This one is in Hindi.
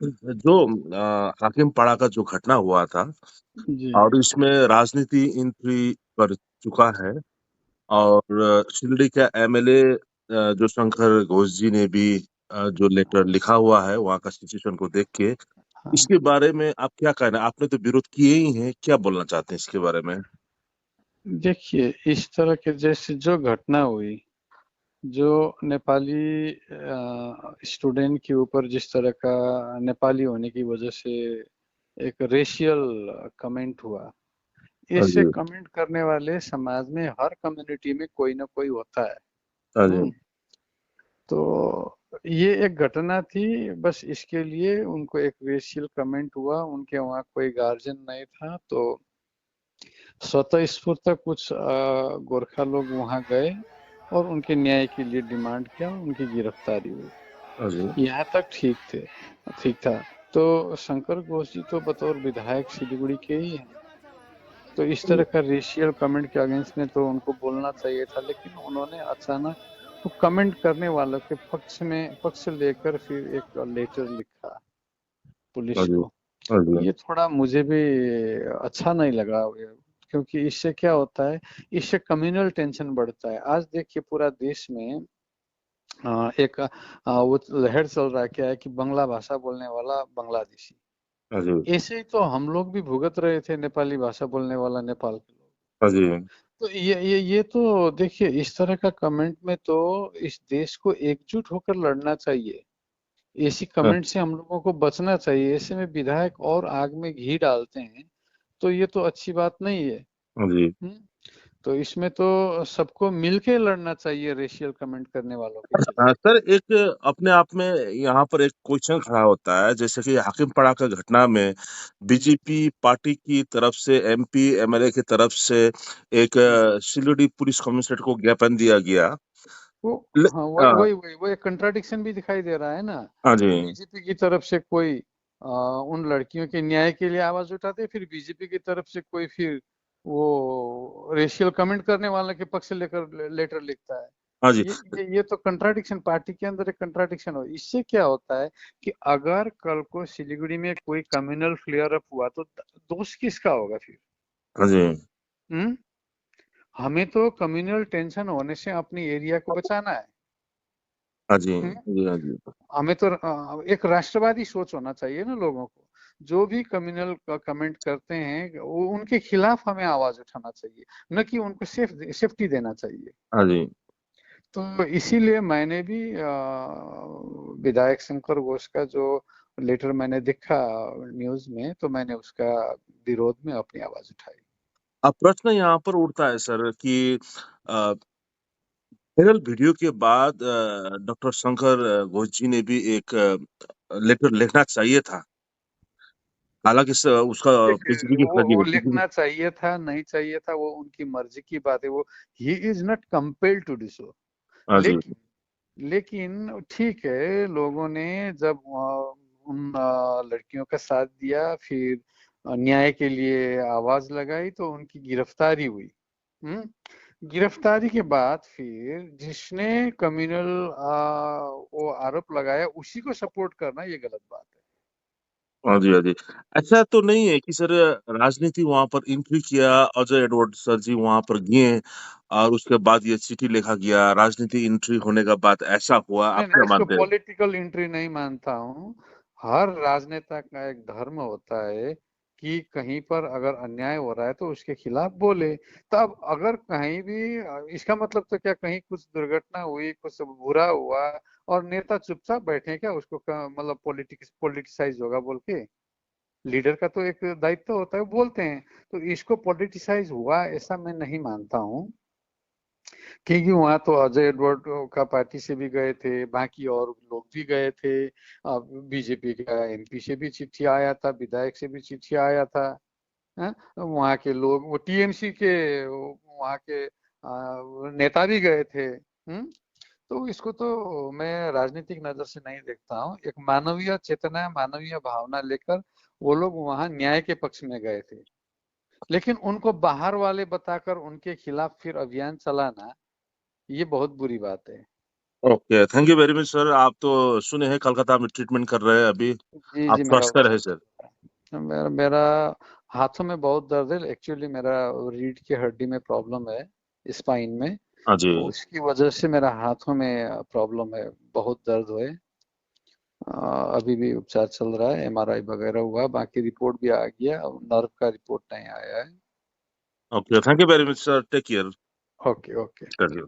जो हाकिम पाड़ा का जो घटना हुआ था जी। और इसमें राजनीति एंट्री कर चुका है और शिरडी का एमएलए जो शंकर घोष जी ने भी जो लेटर लिखा हुआ है वहाँ का सिचुएशन को देख के, हाँ, इसके बारे में आप क्या कहना है? आपने तो विरोध किए ही हैं, क्या बोलना चाहते हैं इसके बारे में? देखिए इस तरह के जैसे जो घटना हुई, जो नेपाली स्टूडेंट के ऊपर जिस तरह का नेपाली होने की वजह से एक रेशियल कमेंट हुआ, हाँ इससे जी, कमेंट करने वाले समाज में हर कम्युनिटी में कोई ना कोई होता है। हाँ जी, हम्म। तो ये एक घटना थी, बस इसके लिए उनको एक रेशियल कमेंट हुआ, उनके वहाँ कोई गार्जियन नहीं था, तो स्वतः स्फूर्त कुछ गोरखा लोग वहाँ गए और उनके न्याय के लिए डिमांड किया और उनकी गिरफ्तारी हुई। हाँ जी, यहाँ तक ठीक था। तो शंकर घोष जी तो बतौर विधायक सिलीगुड़ी के ही हैं, तो इस तरह का रेशियल कमेंट के अगेंस्ट में तो उनको बोलना चाहिए था, लेकिन उन्होंने अचानक वो कमेंट करने वालों के पक्ष लेकर फिर एक लेटर लिखा हाँ पुलिस जी, को। हाँ जी, ये थोड़ा मुझे भी अच्छा नहीं लगा, क्योंकि इससे क्या होता है, इससे कम्युनल टेंशन बढ़ता है। आज देखिए पूरा देश में एक वो लहर चल रहा है, क्या है कि बांग्ला भाषा बोलने वाला बांग्लादेशी, हाँ जी, ऐसे ही तो हम लोग भी भुगत रहे थे, नेपाली भाषा बोलने वाला नेपाल के लोग। हाँ जी, तो ये तो देखिए इस तरह का कमेंट में तो इस देश को एकजुट होकर लड़ना चाहिए। ऐसी हाँ कमेंट से हम लोगों को बचना चाहिए। ऐसे में विधायक और आग में घी डालते हैं, तो ये तो अच्छी बात नहीं है। हाँ जी। हम्म। तो इसमें तो सबको मिलके लड़ना चाहिए रेशियल कमेंट करने वालों के खिलाफ। हाँ, सर एक अपने आप में यहाँ पर एक क्वेश्चन खड़ा होता है, जैसे कि हाकिमपाड़ा का घटना में बीजेपी पार्टी की तरफ से एमपी एमएलए की तरफ से एक सिलीगुड़ी पुलिस कमिश्नरेट को ज्ञापन दिया गया। वो ले- हाँ, आ, वो एक कंट्राडिक्शन भी दिखाई दे रहा है ना, हाँ जी, कि बीजेपी की तरफ से कोई उन लड़कियों के न्याय के लिए आवाज उठाते, फिर बीजेपी की तरफ से कोई फिर वो रेशियल कमेंट करने वाले के पक्ष से लेकर लेटर लिखता है। हाँ जी, ये तो कंट्राडिक्शन, पार्टी के अंदर एक कंट्राडिक्शन हो। इससे क्या होता है कि अगर कल को सिलीगुड़ी में कोई कम्युनल फ्लेयर अप हुआ तो दोष किसका होगा फिर? हाँ जी, हम्म। हमें तो कम्युनल टेंशन होने से अपनी एरिया को बचाना है। हाँ जी, हम्म। जी, हाँ जी, हमें तो एक राष्ट्रवादी सोच होना चाहिए ना लोगों को। जो भी कम्युनल कमेंट करते हैं वो उनके खिलाफ हमें आवाज उठाना चाहिए, न कि उनको सेफ्टी देना चाहिए। हाँ जी। तो इसीलिए मैंने भी विधायक शंकर घोष का जो लेटर मैंने देखा न्यूज में, तो मैंने उसका विरोध में अपनी आवाज उठाई। अब प्रश्न यहाँ पर उठता है सर कि वायरल वीडियो के बाद डॉक्टर शंकर घोष जी ने भी एक लेटर लिखना चाहिए था। हालांकि उसका देखिए पीएचडी की फर्जी वो है पीएचडी। लिखना चाहिए था, नहीं चाहिए था, वो उनकी मर्जी की बात है। वो ही is not compelled to do so. हाँ जी, लेकिन लेकिन ठीक है, लोगों ने जब उन लड़कियों का साथ दिया, फिर न्याय के लिए आवाज लगाई, तो उनकी गिरफ्तारी हुई। गिरफ्तारी के बाद फिर जिसने कम्युनल वो आरोप लगाया उसी को सपोर्ट करना ये गलत बात है। हाँ जी, हाँ जी। ऐसा तो नहीं है कि सर राजनीति वहां पर एंट्री किया, अजय एडवर्ड सर जी वहां पर गए और उसके बाद ये चिट्ठी लिखा गया, राजनीति एंट्री होने का बाद ऐसा हुआ, आप नहीं क्या नहीं, इसको मानते हैं? पॉलिटिकल एंट्री नहीं मानता हूँ। हर राजनेता का एक धर्म होता है कि कहीं पर अगर अन्याय हो रहा है तो उसके खिलाफ बोले। तब अगर कहीं भी इसका मतलब तो क्या, कहीं कुछ दुर्घटना हुई, कुछ बुरा हुआ और नेता चुपचाप बैठे क्या, उसको मतलब पॉलिटिसाइज होगा बोल के? लीडर का तो एक दायित्व होता है, वो बोलते हैं। तो इसको पॉलिटिसाइज हुआ ऐसा मैं नहीं मानता हूँ, क्योंकि वहां तो अजय एडवर्ड का पार्टी से भी गए थे, बाकी और लोग भी गए थे। बीजेपी का एमपी से भी चिट्ठी आया था, विधायक से भी चिट्ठी आया था। वहाँ के लोग, वो टीएमसी के वहाँ के नेता भी गए थे। तो इसको तो मैं राजनीतिक नजर से नहीं देखता हूँ। एक मानवीय चेतना, मानवीय भावना लेकर वो लोग वहाँ न्याय के पक्ष में गए थे। लेकिन उनको बाहर वाले बताकर उनके खिलाफ फिर अभियान चलाना, ये बहुत बुरी बात है। Okay, thank you very much sir. आप तो सुने हैं कोलकाता में ट्रीटमेंट कर रहे हैं अभी। जी आप जी, मेरा स्वस्थ उधर रहे चल सर। रहा है। मेरा मेरा हाथों में बहुत दर्द है। एक्चुअली मेरा रीढ़ की हड्डी में प्रॉब्लम है, स्पाइन में। हाँ जी। तो उसकी वजह से मेरा हाथों में प्रॉब्लम है, बहुत दर्द है। अभी भी उपचार चल रहा है, एमआरआई वगैरह हुआ है, बाकी रिपोर्ट भी आ गया, नर्व का रिपोर्ट नहीं आया है। Okay, thank you very much sir. Take care. Okay okay. करिए।